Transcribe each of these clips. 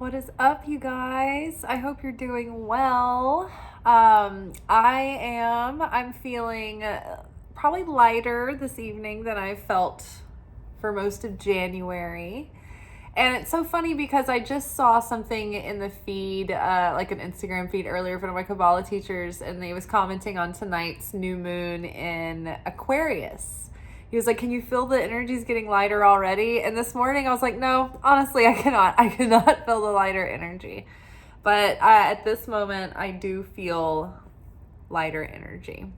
What is up, you guys? I hope you're doing well. I'm feeling probably lighter this evening than I felt for most of January. And it's so funny because I just saw something in the feed, like an Instagram feed earlier from one of my Kabbalah teachers, and they was commenting on tonight's new moon in Aquarius. He was like, can you feel the energies getting lighter already? And this morning I was like, no, honestly, I cannot. I cannot feel the lighter energy. But at this moment, I do feel lighter energy.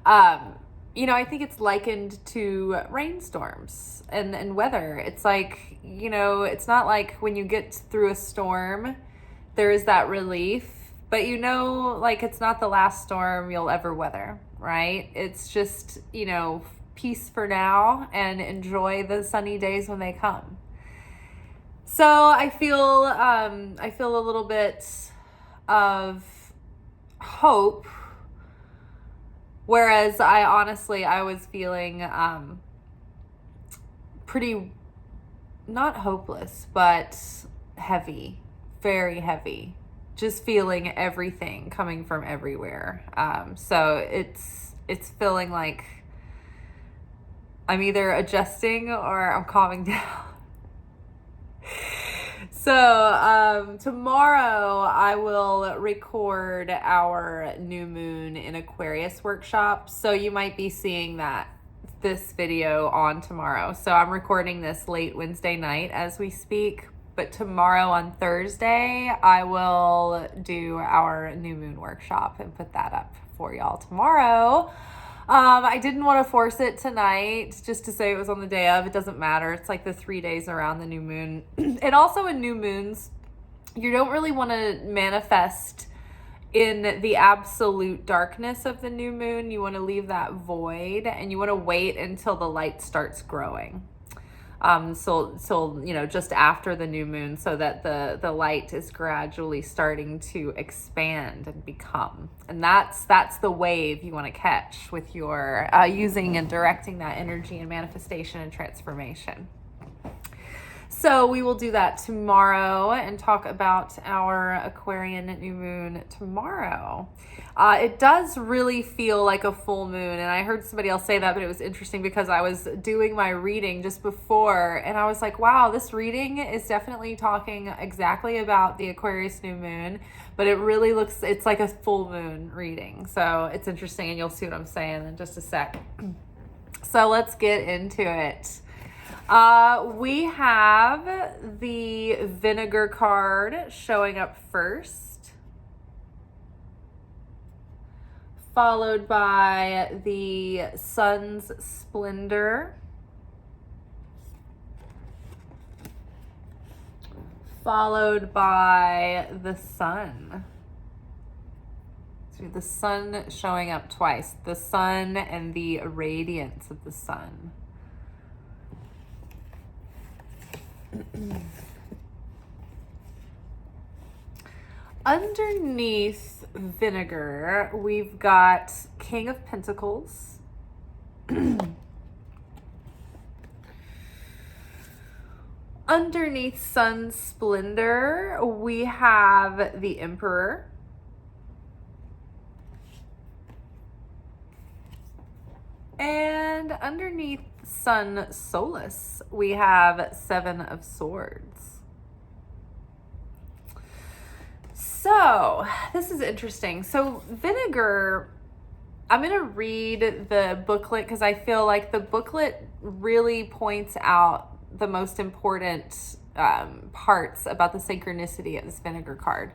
I think it's likened to rainstorms and weather. It's like, it's not like when you get through a storm, there is that relief, but like it's not the last storm you'll ever weather, right? It's just, peace for now and enjoy the sunny days when they come. So I feel a little bit of hope. Whereas I was feeling pretty, not hopeless, but heavy, very heavy. Just feeling everything coming from everywhere. So it's feeling like I'm either adjusting or I'm calming down. So tomorrow I will record our new moon in Aquarius workshop. So you might be seeing this video on tomorrow. So I'm recording this late Wednesday night as we speak. But tomorrow on Thursday, I will do our new moon workshop and put that up for y'all tomorrow. I didn't want to force it tonight just to say it was on the day of. It doesn't matter. It's like the 3 days around the new moon. And also in new moons, you don't really want to manifest in the absolute darkness of the new moon. You want to leave that void and you want to wait until the light starts growing. So just after the new moon, so that the light is gradually starting to expand and become. And that's the wave you want to catch with your using and directing that energy in manifestation and transformation. So we will do that tomorrow and talk about our Aquarian new moon tomorrow. It does really feel like a full moon, and I heard somebody else say that, but it was interesting because I was doing my reading just before, and I was like, wow, this reading is definitely talking exactly about the Aquarius new moon, but it really it's like a full moon reading. So it's interesting, and you'll see what I'm saying in just a sec. So let's get into it. We have the vinegar card showing up first, followed by the sun's splendor, followed by the sun. So the sun showing up twice, the sun and the radiance of the sun. Underneath vinegar, we've got King of Pentacles. Underneath Sun's Splendor, we have the Emperor. And underneath Sun Solace, we have Seven of Swords. So this is interesting. So vinegar, I'm going to read the booklet because I feel like the booklet really points out the most important parts about the synchronicity of this vinegar card.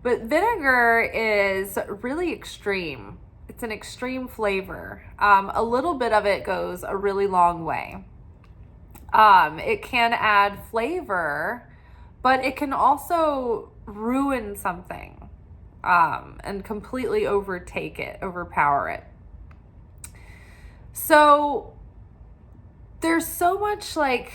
But vinegar is really extreme. It's an extreme flavor. A little bit of it goes a really long way. It can add flavor, but it can also ruin something and completely overpower it. So there's so much like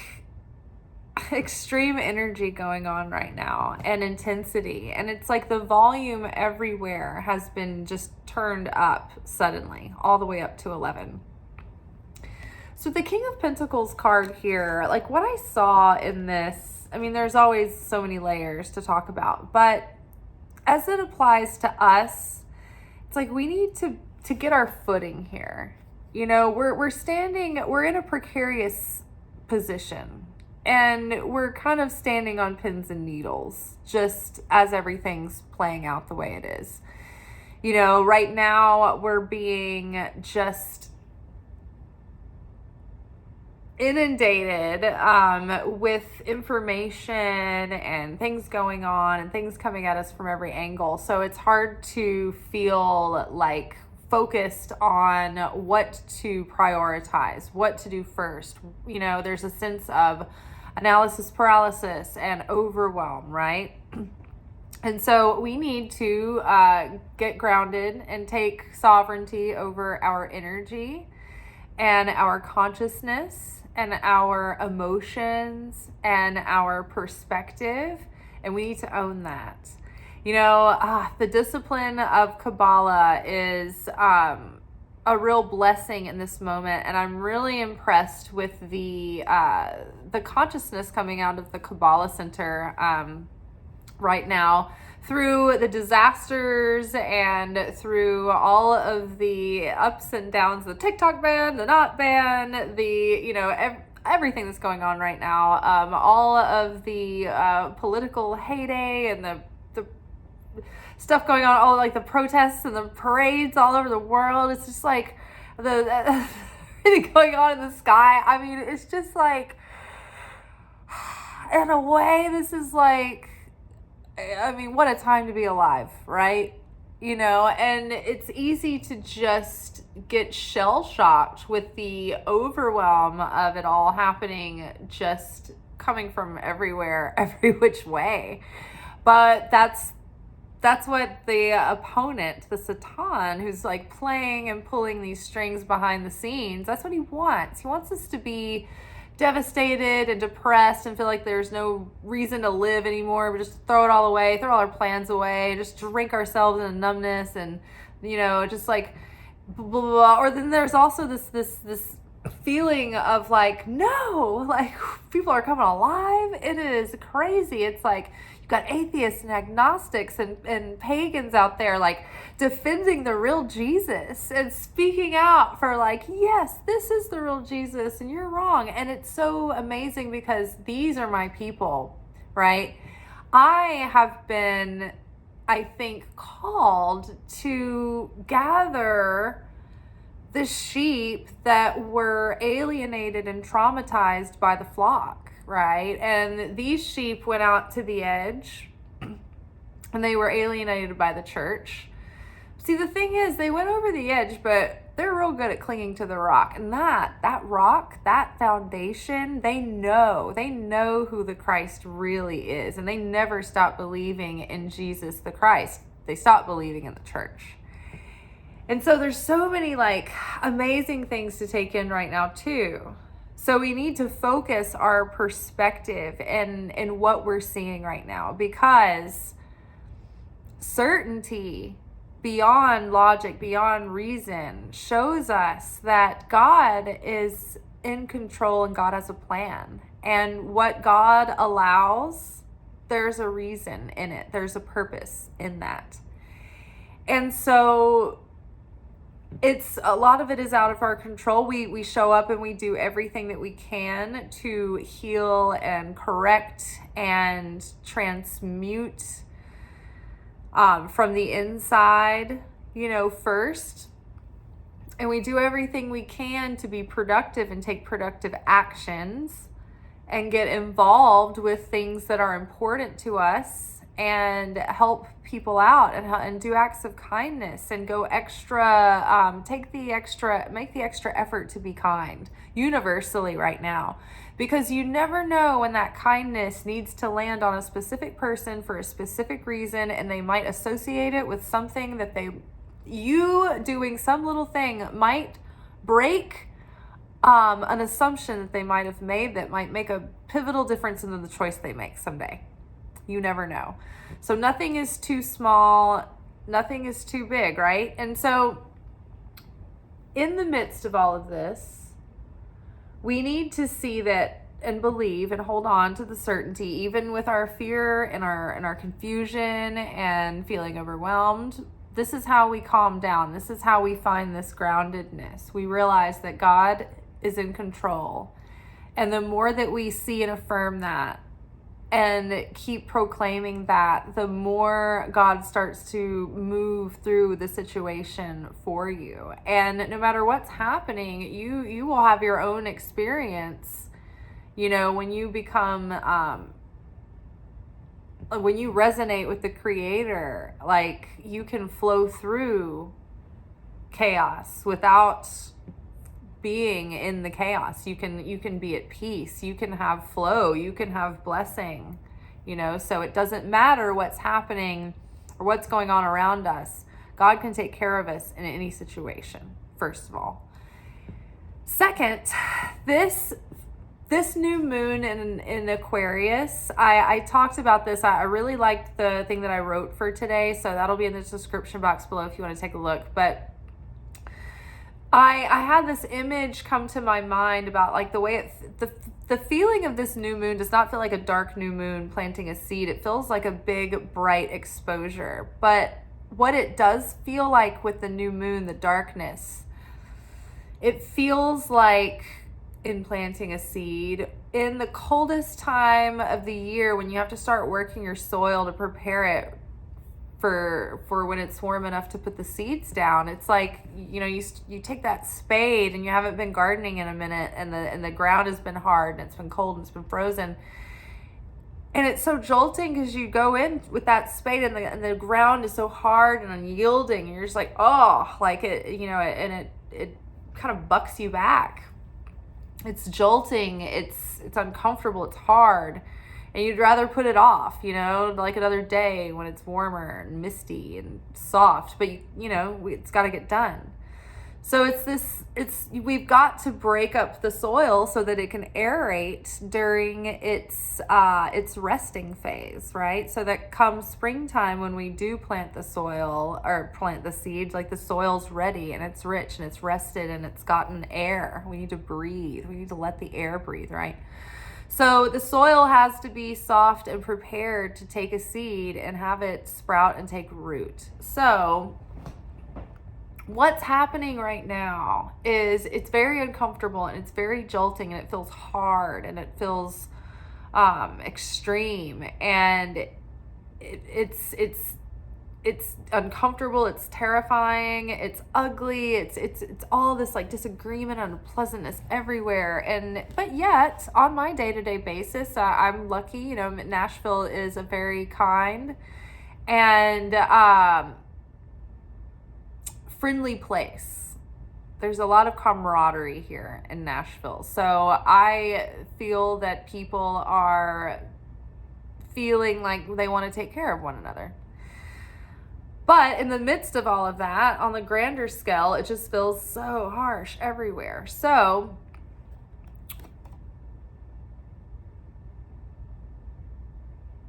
extreme energy going on right now and intensity, and it's like the volume everywhere has been just turned up suddenly all the way up to 11. So the King of Pentacles card here, like what I saw in this I mean, there's always so many layers to talk about, but as it applies to us, it's like we need to get our footing here. You know, we're in a precarious position, and we're kind of standing on pins and needles just as everything's playing out the way it is. You know, right now we're being just inundated with information and things going on and things coming at us from every angle. So it's hard to feel like focused on what to prioritize, what to do first. You know, there's a sense of analysis paralysis and overwhelm, right? And so we need to get grounded and take sovereignty over our energy and our consciousness and our emotions and our perspective. And we need to own that. You know, the discipline of Kabbalah is a real blessing in this moment, and I'm really impressed with the consciousness coming out of the Kabbalah Center right now, through the disasters and through all of the ups and downs, the TikTok ban, the not ban, everything that's going on right now, all of the political heyday and the stuff going on, all like the protests and the parades all over the world. It's just like everything going on in the sky. I mean, it's just like, in a way, this is like, I mean, what a time to be alive, right? You know, and it's easy to just get shell-shocked with the overwhelm of it all happening, just coming from everywhere, every which way. But that's what the opponent, the Satan, who's like playing and pulling these strings behind the scenes, that's what he wants. He wants us to be devastated and depressed and feel like there's no reason to live anymore. We just throw it all away, throw all our plans away, just drink ourselves into numbness and, you know, just like blah, blah, blah. Or then there's also this feeling of like, no, like people are coming alive. It is crazy. It's like you've got atheists and agnostics and pagans out there like defending the real Jesus and speaking out for like, yes, this is the real Jesus and you're wrong. And it's so amazing because these are my people, right? I have been, I think, called to gather the sheep that were alienated and traumatized by the flock, right? And these sheep went out to the edge and they were alienated by the church. See, the thing is, they went over the edge, but they're real good at clinging to the rock. And that rock, that foundation, they know who the Christ really is. And they never stop believing in Jesus the Christ. They stopped believing in the church. And so there's so many like amazing things to take in right now too. So we need to focus our perspective in what we're seeing right now, because certainty beyond logic, beyond reason, shows us that God is in control and God has a plan. And what God allows, there's a reason in it. There's a purpose in that. And so it's a lot of it is out of our control. We show up and we do everything that we can to heal and correct and transmute from the inside, you know, first. And we do everything we can to be productive and take productive actions and get involved with things that are important to us and help people out and do acts of kindness and go extra, make the extra effort to be kind universally right now, because you never know when that kindness needs to land on a specific person for a specific reason, and they might associate it with something that you doing some little thing might break an assumption that they might have made that might make a pivotal difference in the choice they make someday. You never know. So nothing is too small, nothing is too big, right? And so in the midst of all of this, we need to see that and believe and hold on to the certainty, even with our fear and our confusion and feeling overwhelmed. This is how we calm down. This is how we find this groundedness. We realize that God is in control. And the more that we see and affirm that and keep proclaiming that, the more God starts to move through the situation for you. And no matter what's happening, you will have your own experience. You know, when you become, when you resonate with the Creator, like, you can flow through chaos without being in the chaos. You can be at peace. You can have flow. You can have blessing, you know. So it doesn't matter what's happening or what's going on around us. God can take care of us in any situation, first of all. Second, this new moon in Aquarius, I talked about this. I really liked the thing that I wrote for today, so that'll be in the description box below if you want to take a look. But I had this image come to my mind about, like, the way the feeling of this new moon does not feel like a dark new moon planting a seed. It feels like a big, bright exposure. But what it does feel like with the new moon, the darkness, it feels like in planting a seed in the coldest time of the year, when you have to start working your soil to prepare it for when it's warm enough to put the seeds down. It's like, you know, you take that spade and you haven't been gardening in a minute, and the ground has been hard and it's been cold and it's been frozen, and it's so jolting because you go in with that spade and the ground is so hard and unyielding, and you're just like, oh, like it, you know, and it kind of bucks you back. It's jolting, it's uncomfortable, it's hard. And you'd rather put it off, you know, like another day when it's warmer and misty and soft. But, you know, it's got to get done. So we've got to break up the soil so that it can aerate during its resting phase, right? So that comes springtime, when we do plant the soil or plant the seed, like, the soil's ready and it's rich and it's rested and it's gotten air. We need to breathe. We need to let the air breathe, right? So the soil has to be soft and prepared to take a seed and have it sprout and take root. So what's happening right now is it's very uncomfortable and it's very jolting and it feels hard and it feels extreme, and it's uncomfortable, it's terrifying, it's ugly, it's all this, like, disagreement and unpleasantness everywhere. But yet, on my day-to-day basis, I'm lucky, you know, Nashville is a very kind and friendly place. There's a lot of camaraderie here in Nashville. So I feel that people are feeling like they want to take care of one another. But in the midst of all of that, on the grander scale, it just feels so harsh everywhere. So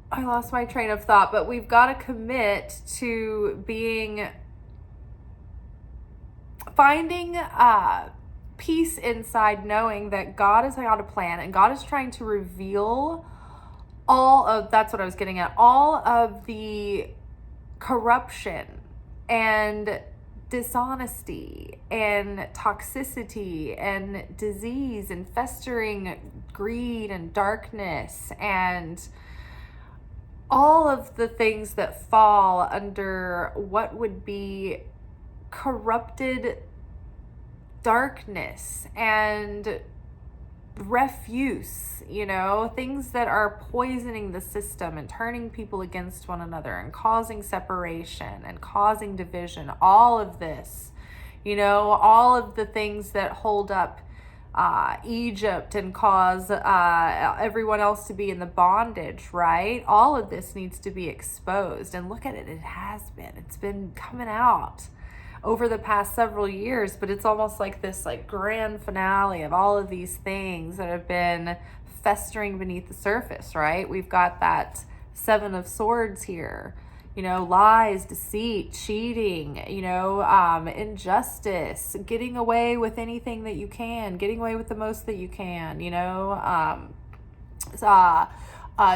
I lost my train of thought, but we've got to commit to finding peace inside, knowing that God has got a plan and God is trying to reveal that's what I was getting at, all of the corruption and dishonesty and toxicity and disease and festering greed and darkness and all of the things that fall under what would be corrupted darkness and refuse, you know, things that are poisoning the system and turning people against one another and causing separation and causing division. All of this, you know, all of the things that hold up Egypt and cause everyone else to be in the bondage, right? All of this needs to be exposed. And look at it, it's been coming out over the past several years, but it's almost like this, like, grand finale of all of these things that have been festering beneath the surface, right? We've got that Seven of Swords here, you know, lies, deceit, cheating, you know, injustice, getting away with anything that you can, getting away with the most that you can, you know,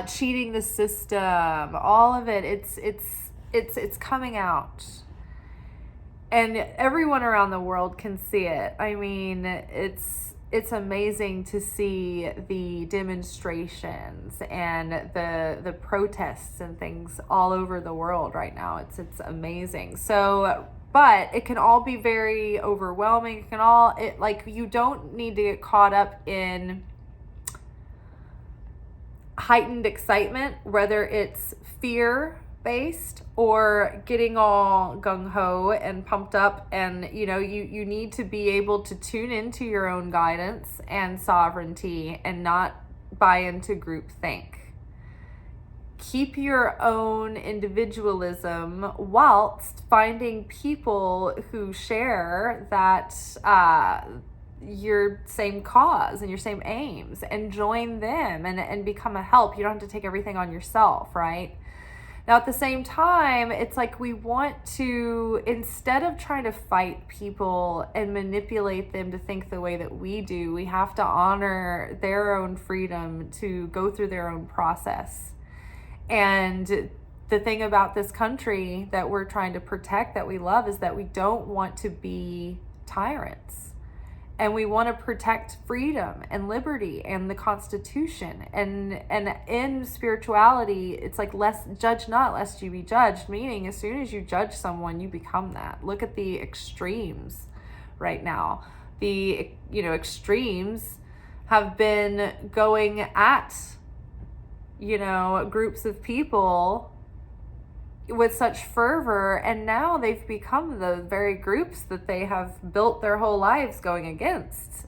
cheating the system, all of it, it's coming out. And everyone around the world can see it. I mean, it's amazing to see the demonstrations and the protests and things all over the world right now. It's amazing. So, but it can all be very overwhelming. You don't need to get caught up in heightened excitement, whether it's fear based or getting all gung-ho and pumped up. And you need to be able to tune into your own guidance and sovereignty and not buy into groupthink. Keep your own individualism whilst finding people who share that your same cause and your same aims, and join them and become a help. You don't have to take everything on yourself, right? Now, at the same time, it's like we want to, instead of trying to fight people and manipulate them to think the way that we do, we have to honor their own freedom to go through their own process. And the thing about this country that we're trying to protect, that we love, is that we don't want to be tyrants. And we want to protect freedom and liberty and the Constitution. And in spirituality, it's like judge not lest you be judged, meaning as soon as you judge someone, you become that. Look at the extremes right now. The extremes have been going at groups of people with such fervor, and now they've become the very groups that they have built their whole lives going against.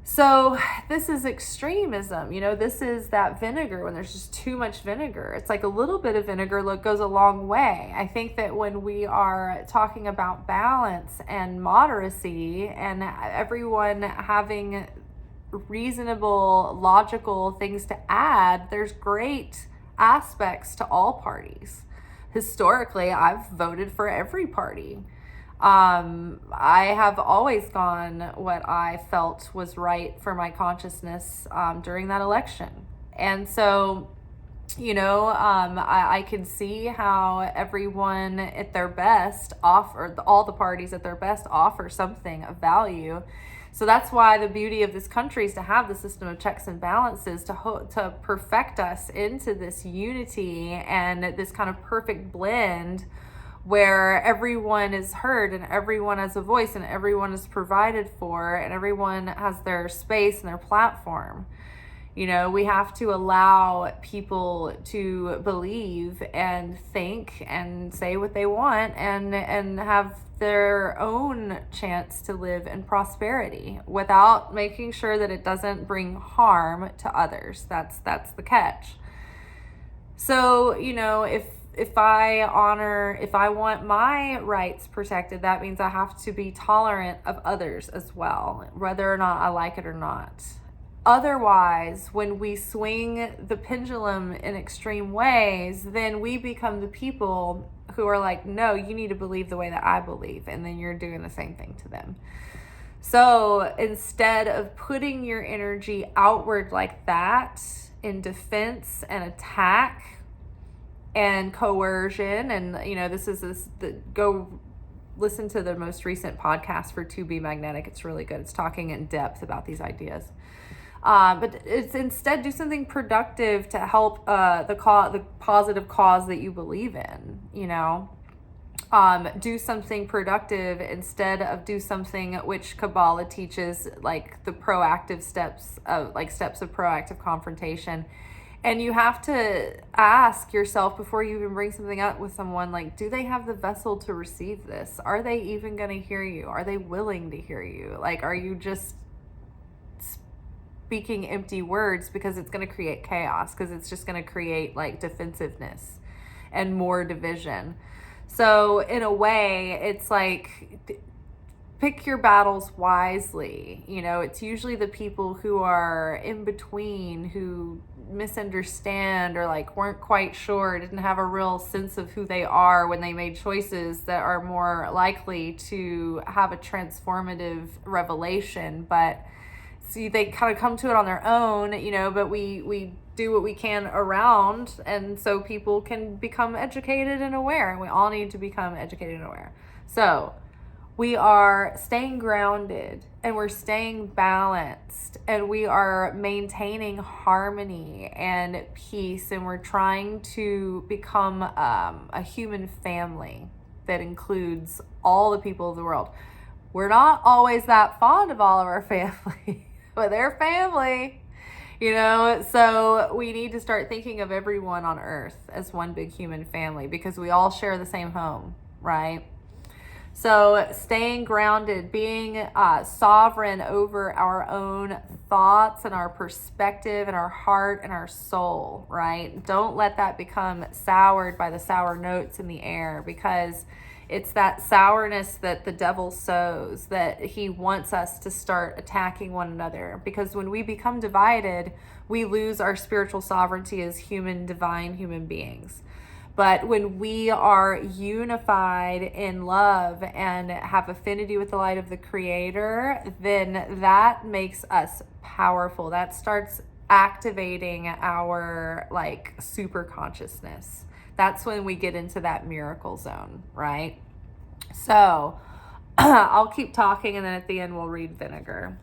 So this is extremism. This is that vinegar, when there's just too much vinegar. It's like a little bit of vinegar goes a long way. I think that when we are talking about balance and moderacy and everyone having reasonable, logical things to add, there's great aspects to all parties. Historically, I've voted for every party. I have always gone what I felt was right for my consciousness during that election. And so, I can see how everyone at their best all the parties at their best offer something of value. So that's why the beauty of this country is to have the system of checks and balances to perfect us into this unity and this kind of perfect blend where everyone is heard and everyone has a voice and everyone is provided for and everyone has their space and their platform. We have to allow people to believe and think and say what they want and have their own chance to live in prosperity without making sure that it doesn't bring harm to others. That's the catch. So, if I want my rights protected, that means I have to be tolerant of others as well, whether or not I like it or not. Otherwise, when we swing the pendulum in extreme ways, then we become the people who are like, no, you need to believe the way that I believe. And then you're doing the same thing to them. So instead of putting your energy outward like that in defense and attack and coercion, and go listen to the most recent podcast for To Be Magnetic. It's really good. It's talking in depth about these ideas. But it's instead do something productive to help the positive cause that you believe in. Do something productive instead of do something which Kabbalah teaches, like the proactive steps of proactive confrontation. And you have to ask yourself before you even bring something up with someone, like, do they have the vessel to receive this? Are they even going to hear you? Are they willing to hear you? Like, are you just speaking empty words because it's going to create chaos, because it's just going to create like defensiveness and more division? So in a way, it's like, pick your battles wisely. It's usually the people who are in between, who misunderstand or like weren't quite sure, didn't have a real sense of who they are when they made choices, that are more likely to have a transformative revelation. But they kind of come to it on their own, but we do what we can around, and so people can become educated and aware, and we all need to become educated and aware. So we are staying grounded, and we're staying balanced, and we are maintaining harmony and peace, and we're trying to become a human family that includes all the people of the world. We're not always that fond of all of our family, but they're family, so we need to start thinking of everyone on earth as one big human family, because we all share the same home, right? So staying grounded, being sovereign over our own thoughts and our perspective and our heart and our soul, right? Don't let that become soured by the sour notes in the air, because it's that sourness that the devil sows, that he wants us to start attacking one another. Because when we become divided, we lose our spiritual sovereignty as divine human beings. But when we are unified in love and have affinity with the light of the Creator, then that makes us powerful. That starts activating our super consciousness. That's when we get into that miracle zone, right? So I'll keep talking, and then at the end we'll read vinegar.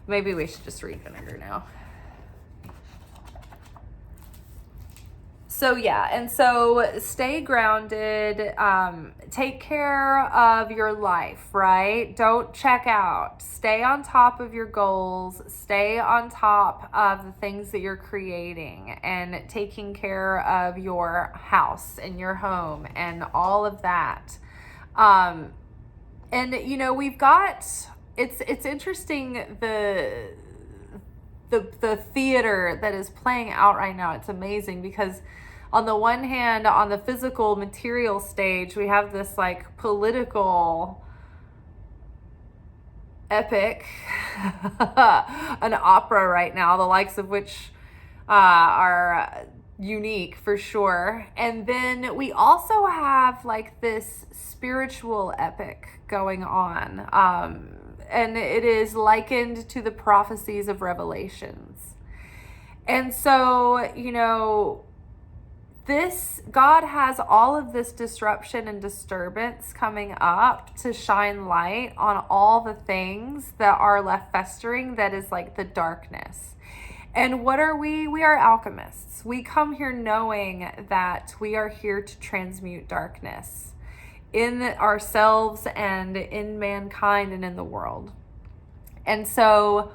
Maybe we should just read vinegar now. So yeah, and so stay grounded, take care of your life, right? Don't check out. Stay on top of your goals. Stay on top of the things that you're creating and taking care of your house and your home and all of that. And we've got, it's interesting, the theater that is playing out right now. It's amazing, because on the one hand, on the physical material stage, we have this political epic, an opera right now, the likes of which are unique for sure. And then we also have this spiritual epic going on. And it is likened to the prophecies of Revelations. And so, God has all of this disruption and disturbance coming up to shine light on all the things that are left festering, that is the darkness. And what are we? We are alchemists. We come here knowing that we are here to transmute darkness in ourselves and in mankind and in the world. And so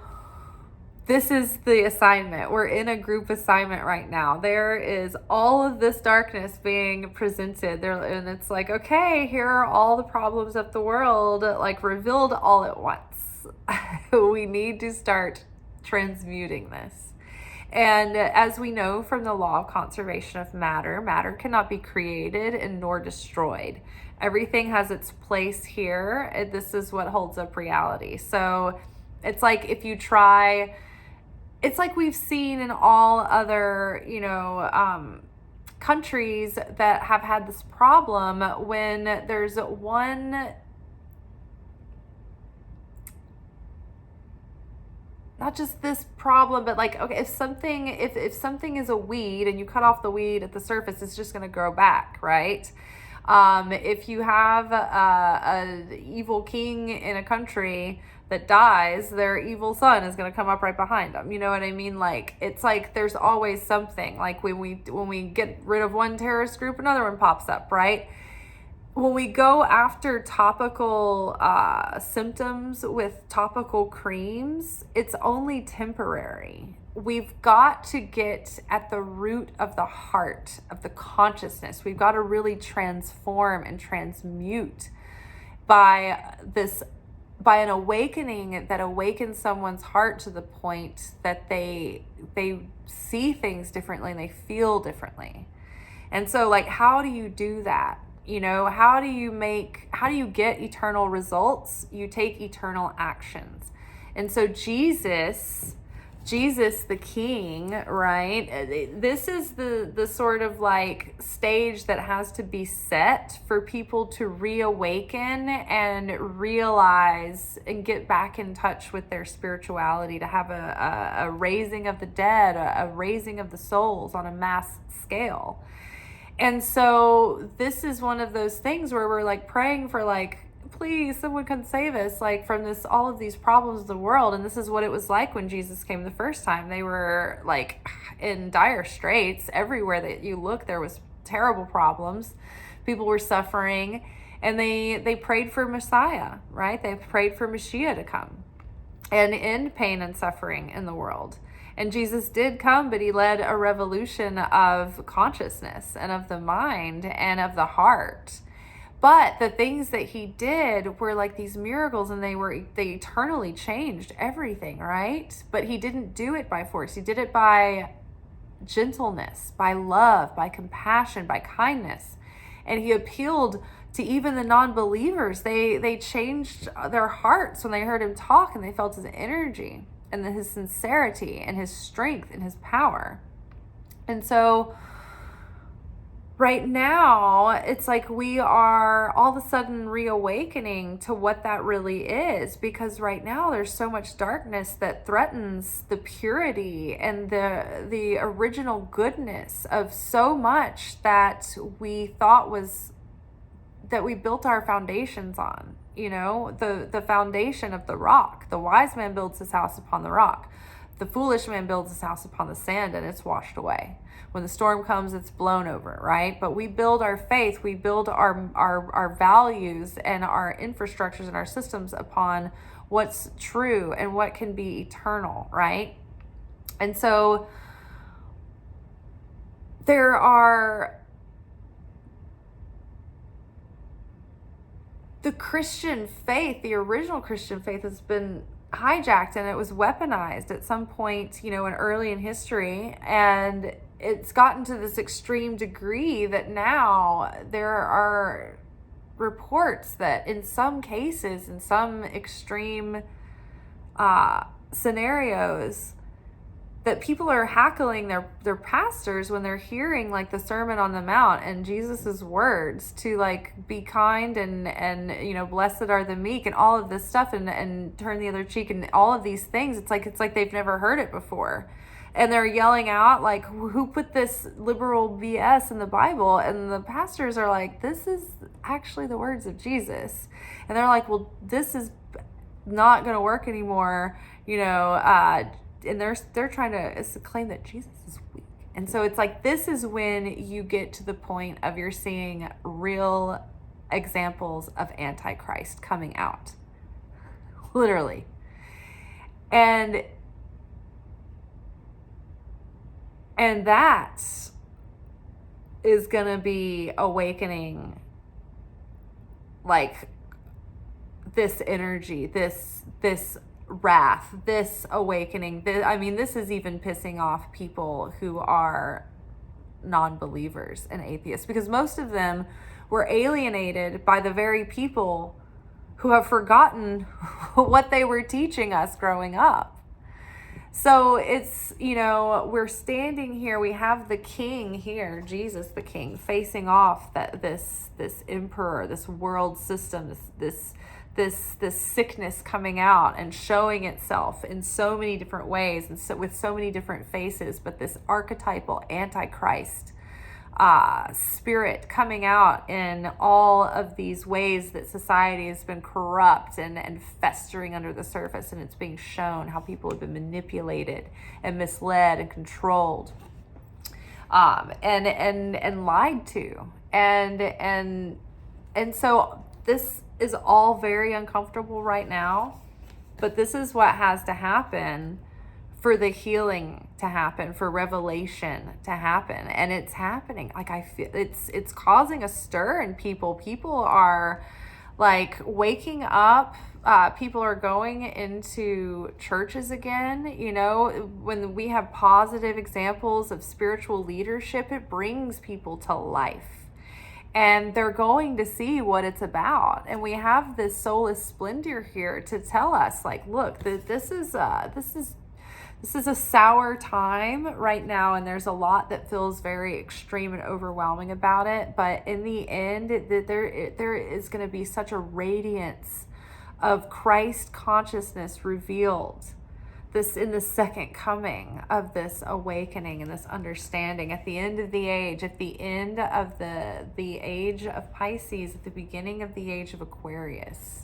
this is the assignment. We're in a group assignment right now. There is all of this darkness being presented there, and it's okay, here are all the problems of the world, revealed all at once. We need to start transmuting this. And as we know from the law of conservation of matter, matter cannot be created and nor destroyed. Everything has its place here, and this is what holds up reality. So it's if you try, it's we've seen in all other, countries that have had this problem, when there's one, not just this problem, but okay, if something is a weed and you cut off the weed at the surface, it's just going to grow back, right? If you have a evil king in a country that dies, their evil son is going to come up right behind them. You know what I mean? It's there's always something. When we get rid of one terrorist group, another one pops up, right? When we go after topical symptoms with topical creams, it's only temporary. We've got to get at the root of the heart, of the consciousness. We've got to really transform and transmute by an awakening that awakens someone's heart to the point that they see things differently and they feel differently. And so how do you do that? How do you get eternal results? You take eternal actions. And so Jesus Jesus the King, right? This is the sort of like stage that has to be set for people to reawaken and realize and get back in touch with their spirituality, to have a raising of the dead, a raising of the souls on a mass scale. And so this is one of those things where we're like praying for like, please, someone can save us like from this, all of these problems of the world. And this is what it was like when Jesus came the first time. They were like in dire straits. Everywhere that you look, there was terrible problems. People were suffering, and they prayed for Messiah, right? They prayed for Mashiach to come and end pain and suffering in the world. And Jesus did come, but he led a revolution of consciousness and of the mind and of the heart. But the things that he did were like these miracles, and they eternally changed everything, right? But he didn't do it by force. He did it by gentleness, by love, by compassion, by kindness. And he appealed to even the non-believers. They changed their hearts when they heard him talk, and they felt his energy and his sincerity and his strength and his power. And so right now, it's like we are all of a sudden reawakening to what that really is, because right now there's so much darkness that threatens the purity and the original goodness of so much that we thought was, that we built our foundations on. You know, the foundation of the rock. The wise man builds his house upon the rock. The foolish man builds his house upon the sand, and it's washed away. When the storm comes, it's blown over, right? But we build our faith, we build our values and our infrastructures and our systems upon what's true and what can be eternal, right? And so there are the Christian faith, the original Christian faith, has been hijacked, and it was weaponized at some point, you know, early in history. And it's gotten to this extreme degree that now there are reports that in some cases, in some extreme scenarios, that people are hackling their pastors when they're hearing like the Sermon on the Mount and Jesus's words to like be kind and you know, blessed are the meek and all of this stuff, and turn the other cheek and all of these things. It's like they've never heard it before. And they're yelling out like, who put this liberal BS in the Bible? And the pastors are like, this is actually the words of Jesus. And they're like, well, this is not going to work anymore, you know, and they're trying to claim that Jesus is weak. And so it's like, this is when you get to the point of you're seeing real examples of Antichrist coming out. Literally. And that is going to be awakening like this energy, this wrath, this awakening. This is even pissing off people who are non-believers and atheists, because most of them were alienated by the very people who have forgotten what they were teaching us growing up. So it's, you know, we're standing here, we have the king here, Jesus the king, facing off this emperor, this world system, this sickness coming out and showing itself in so many different ways and so with so many different faces, but this archetypal Antichrist spirit coming out in all of these ways that society has been corrupt and festering under the surface, and it's being shown how people have been manipulated and misled and controlled and lied to, and so this is all very uncomfortable right now, but this is what has to happen for the healing to happen, for revelation to happen. And it's happening. Like, I feel it's causing a stir in people. People are like waking up. People are going into churches again. You know, when we have positive examples of spiritual leadership, it brings people to life. And they're going to see what it's about. And we have this soulless splendor here to tell us, like, look, this is This is a sour time right now, and there's a lot that feels very extreme and overwhelming about it. But in the end, there is going to be such a radiance of Christ consciousness revealed this in the second coming of this awakening and this understanding at the end of the age, at the end of the age of Pisces, at the beginning of the age of Aquarius.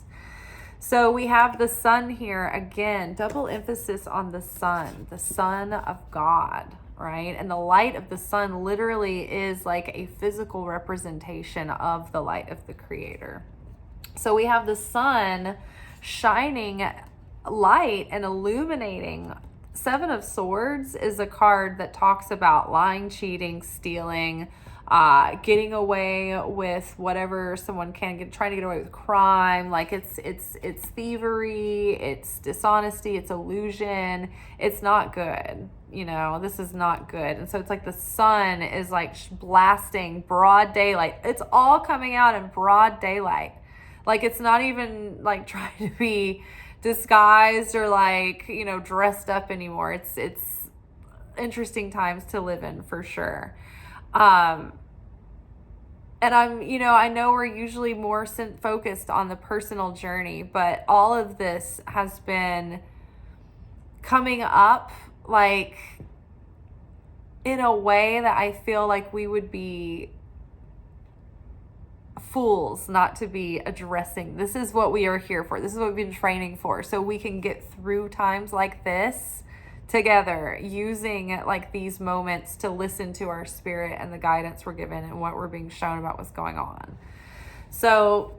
So we have the sun here again, double emphasis on the Son of God, right? And the light of the sun literally is like a physical representation of the light of the Creator. So we have the sun shining light and illuminating. Seven of Swords is a card that talks about lying, cheating, stealing, getting away with whatever someone can get, trying to get away with crime. Like it's thievery, it's dishonesty, it's illusion. It's not good. This is not good. And so it's like the sun is like blasting broad daylight. It's all coming out in broad daylight. Like it's not even like trying to be disguised or like, dressed up anymore. It's interesting times to live in for sure. And I know we're usually more focused on the personal journey, but all of this has been coming up like in a way that I feel like we would be fools not to be addressing. This is what we are here for. This is what we've been training for. So we can get through times like this together, using like these moments to listen to our spirit and the guidance we're given and what we're being shown about what's going on. So,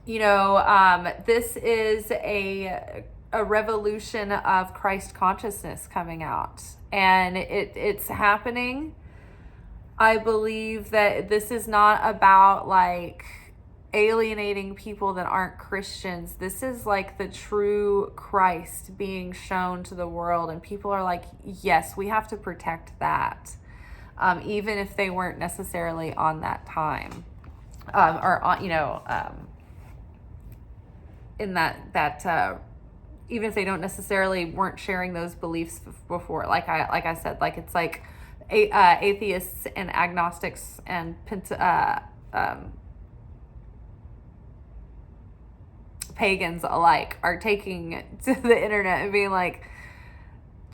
this is a revolution of Christ consciousness coming out, and it's happening. I believe that this is not about like alienating people that aren't Christians. This is like the true Christ being shown to the world, and people are like, yes, we have to protect that, even if they weren't necessarily on that time, in that even if they don't necessarily weren't sharing those beliefs before. Like I said, like it's like atheists and agnostics and pagans alike are taking to the internet and being like,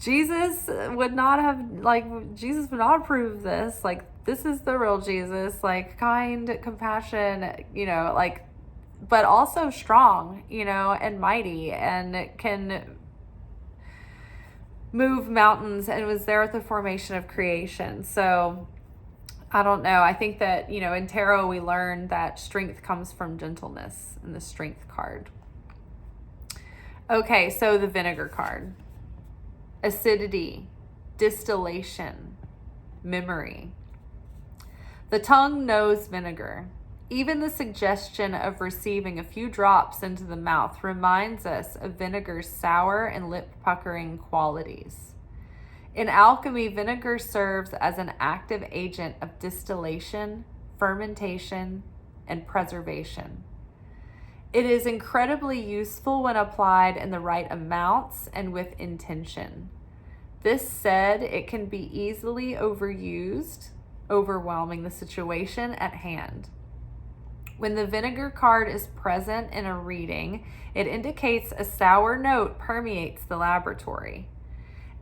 Jesus would not approve this. Like, this is the real Jesus, like kind, compassion, but also strong, and mighty, and can move mountains, and was there at the formation of creation. So I don't know. I think that, in tarot, we learn that strength comes from gentleness in the strength card. Okay, so the vinegar card. Acidity, distillation, memory. The tongue knows vinegar. Even the suggestion of receiving a few drops into the mouth reminds us of vinegar's sour and lip-puckering qualities. In alchemy, vinegar serves as an active agent of distillation, fermentation, and preservation. It is incredibly useful when applied in the right amounts and with intention. This said, it can be easily overused, overwhelming the situation at hand. When the vinegar card is present in a reading, it indicates a sour note permeates the laboratory.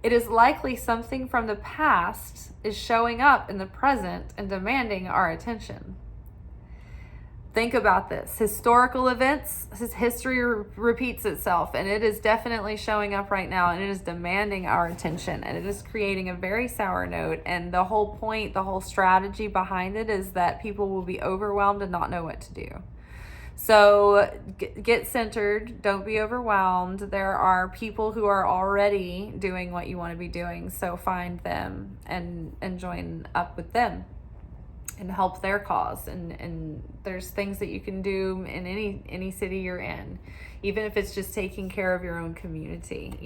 It is likely something from the past is showing up in the present and demanding our attention. Think about this. Historical events, history repeats itself, and it is definitely showing up right now, and it is demanding our attention, and it is creating a very sour note. And the whole point, the whole strategy behind it is that people will be overwhelmed and not know what to do. So get centered. Don't be overwhelmed. There are people who are already doing what you want to be doing. So find them and join up with them and help their cause. And there's things that you can do in any city you're in, even if it's just taking care of your own community,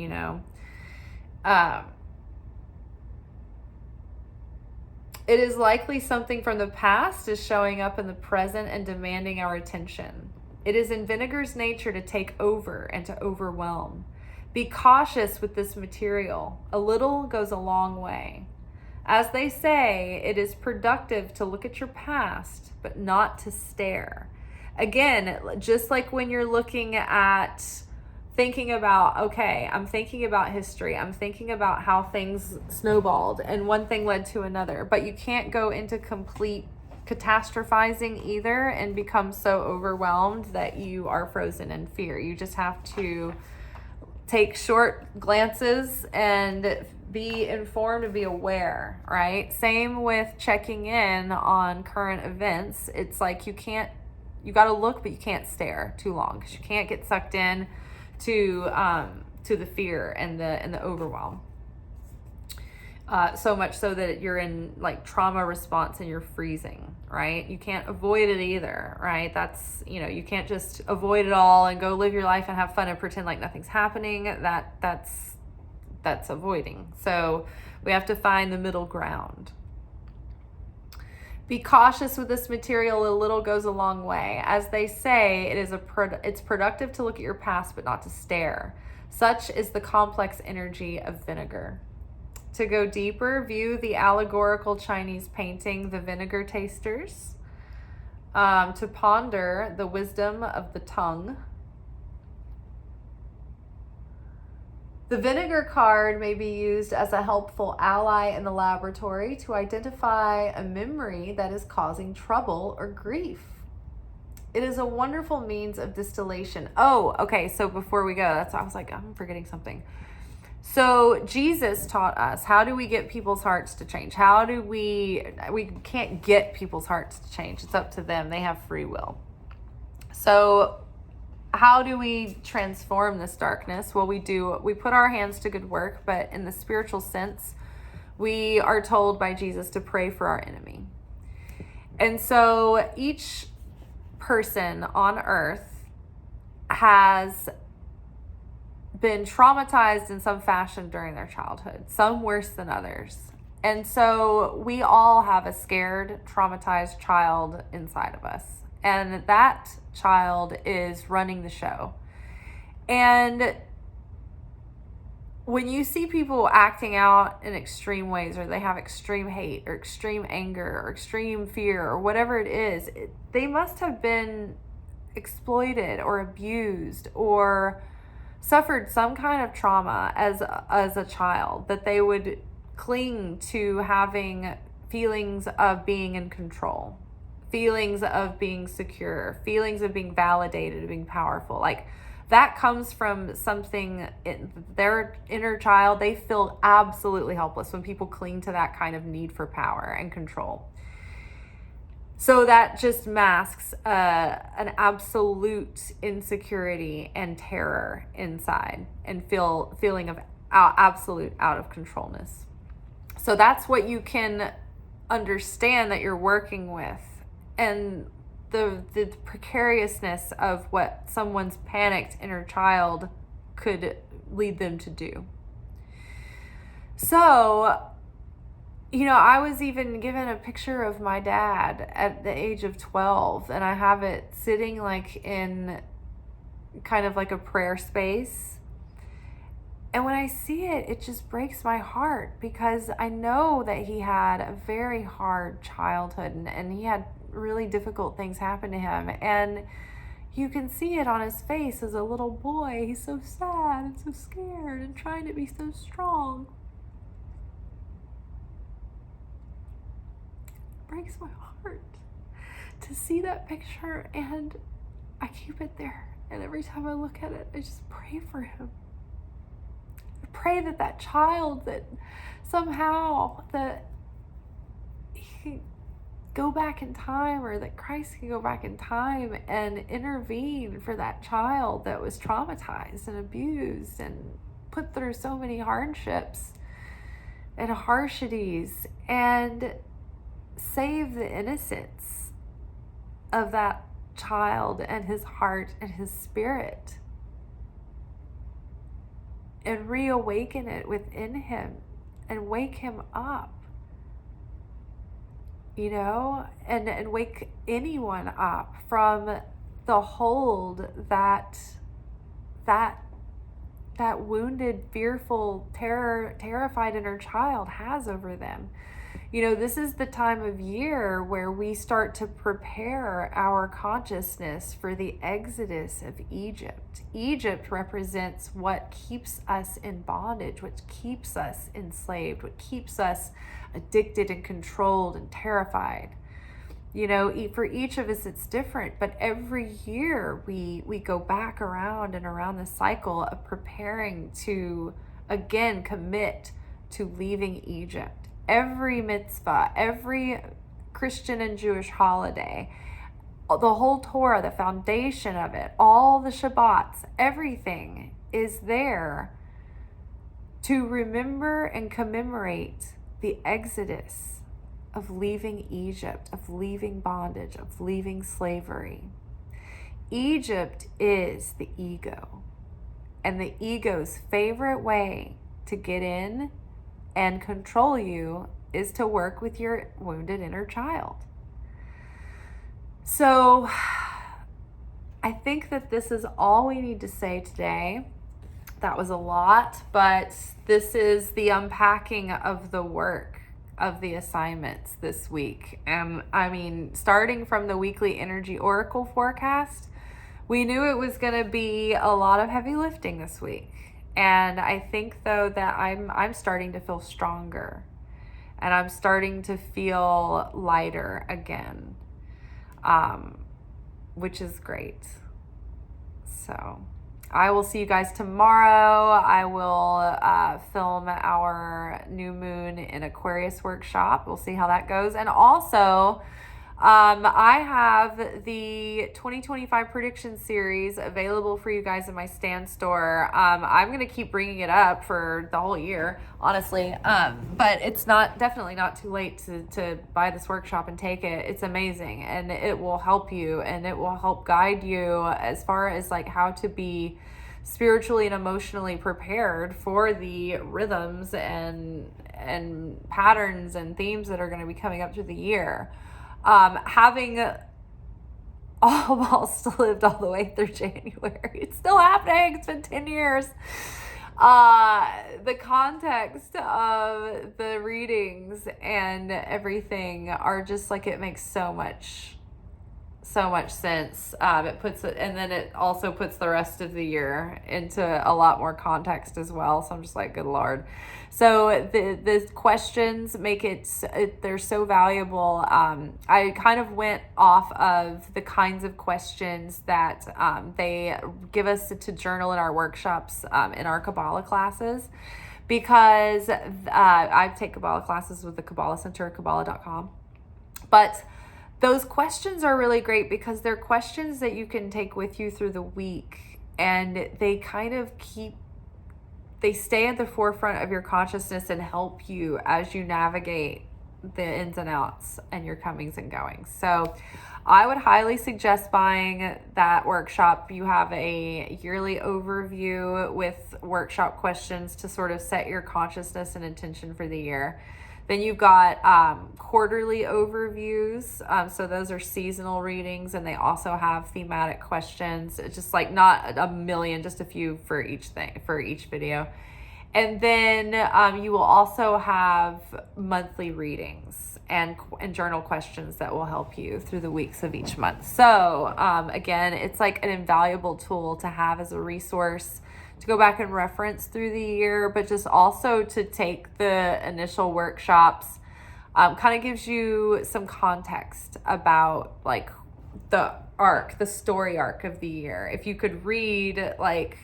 It is likely something from the past is showing up in the present and demanding our attention. It is in vinegar's nature to take over and to overwhelm. Be cautious with this material. A little goes a long way. As they say, it is productive to look at your past, but not to stare. Again, just like when you're looking at thinking about, okay, I'm thinking about history. I'm thinking about how things snowballed and one thing led to another. But you can't go into complete catastrophizing either and become so overwhelmed that you are frozen in fear. You just have to take short glances and be informed and be aware, right? Same with checking in on current events. It's like you got to look, but you can't stare too long because you can't get sucked in to the fear and the overwhelm. So much so that you're in like trauma response and you're freezing, right? You can't avoid it either, right? That's, you can't just avoid it all and go live your life and have fun and pretend like nothing's happening. That's avoiding. So we have to find the middle ground. Be cautious with this material. A little goes a long way. As they say, it's productive to look at your past, but not to stare. Such is the complex energy of vinegar. To go deeper, view the allegorical Chinese painting, The Vinegar Tasters. To ponder the wisdom of the tongue. The vinegar card may be used as a helpful ally in the laboratory to identify a memory that is causing trouble or grief. It is a wonderful means of distillation. Oh, okay. So before we go, I was like, I'm forgetting something. So Jesus taught us, how do we get people's hearts to change? We can't get people's hearts to change. It's up to them. They have free will. So how do we transform this darkness? Well, we put our hands to good work, but in the spiritual sense, we are told by Jesus to pray for our enemy. And so each person on earth has been traumatized in some fashion during their childhood, some worse than others. And so we all have a scared, traumatized child inside of us. And that child is running the show. And when you see people acting out in extreme ways, or they have extreme hate or extreme anger or extreme fear or whatever it is, they must have been exploited or abused or suffered some kind of trauma as a child, that they would cling to having feelings of being in control, feelings of being secure, feelings of being validated, of being powerful. Like that comes from something in their inner child. They feel absolutely helpless when people cling to that kind of need for power and control. So that just masks an absolute insecurity and terror inside, and feeling of absolute out of controlness. So that's what you can understand that you're working with, and the precariousness of what someone's panicked inner child could lead them to do. So, I was even given a picture of my dad at the age of 12, and I have it sitting like in kind of like a prayer space. And when I see it, it just breaks my heart, because I know that he had a very hard childhood, and he had really difficult things happen to him. And you can see it on his face as a little boy. He's so sad and so scared and trying to be so strong. Breaks my heart to see that picture, and I keep it there, and every time I look at it, I just pray for him. I pray that child, that somehow that he can go back in time, or that Christ can go back in time and intervene for that child that was traumatized and abused and put through so many hardships and harshities, and save the innocence of that child and his heart and his spirit, and reawaken it within him and wake him up, and wake anyone up from the hold that that wounded, fearful, terrified inner child has over them. You know, this is the time of year where we start to prepare our consciousness for the exodus of Egypt. Egypt represents what keeps us in bondage, what keeps us enslaved, what keeps us addicted and controlled and terrified. You know, for each of us, it's different, but every year we go back around and around the cycle of preparing to, again, commit to leaving Egypt. Every mitzvah, every Christian and Jewish holiday, the whole Torah, the foundation of it, all the Shabbats, everything is there to remember and commemorate the exodus of leaving Egypt, of leaving bondage, of leaving slavery. Egypt is the ego. And the ego's favorite way to get in and control you is to work with your wounded inner child. So I think that this is all we need to say today. That was a lot, but this is the unpacking of the work of the assignments this week. And I mean, starting from the weekly energy oracle forecast, we knew it was going to be a lot of heavy lifting this week. And I think though that I'm starting to feel stronger, and I'm starting to feel lighter again, which is great. So I will see you guys tomorrow. I will film our new moon in Aquarius workshop. We'll see how that goes. And also, I have the 2025 prediction series available for you guys in my Stan store. I'm going to keep bringing it up for the whole year, honestly. But it's definitely not too late to buy this workshop and take it. It's amazing, and it will help you, and it will help guide you as far as like how to be spiritually and emotionally prepared for the rhythms and patterns and themes that are going to be coming up through the year. Having almost lived all the way through January. It's still happening. It's been 10 years. The context of the readings and everything are just like, it makes so much sense. It puts it, and then it also puts the rest of the year into a lot more context as well. So I'm just like, good Lord. So the questions make they're so valuable. I kind of went off of the kinds of questions that they give us to journal in our workshops, in our Kabbalah classes, because I take Kabbalah classes with the Kabbalah Center, Kabbalah.com. But those questions are really great because they're questions that you can take with you through the week, and they kind of they stay at the forefront of your consciousness and help you as you navigate the ins and outs and your comings and goings. So I would highly suggest buying that workshop. You have a yearly overview with workshop questions to sort of set your consciousness and intention for the year. Then you've got quarterly overviews. So those are seasonal readings, and they also have thematic questions. It's just like not a million, just a few for each video. And then you will also have monthly readings and journal questions that will help you through the weeks of each month. So again, it's like an invaluable tool to have as a resource to go back and reference through the year, but just also to take the initial workshops. Kind of gives you some context about like the story arc of the year. If you could read like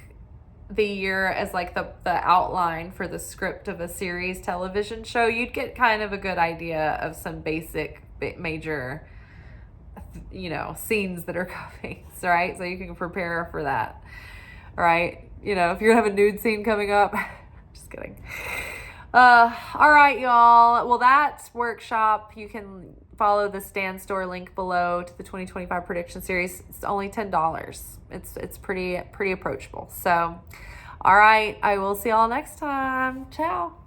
the year as like the outline for the script of a series television show, you'd get kind of a good idea of some basic major, scenes that are coming, right? So you can prepare for that, right? If you're gonna have a nude scene coming up, just kidding. All right, y'all. Well, that workshop, you can follow the Stan Store link below to the 2025 prediction series. It's only $10. It's pretty approachable. So, all right, I will see y'all next time. Ciao.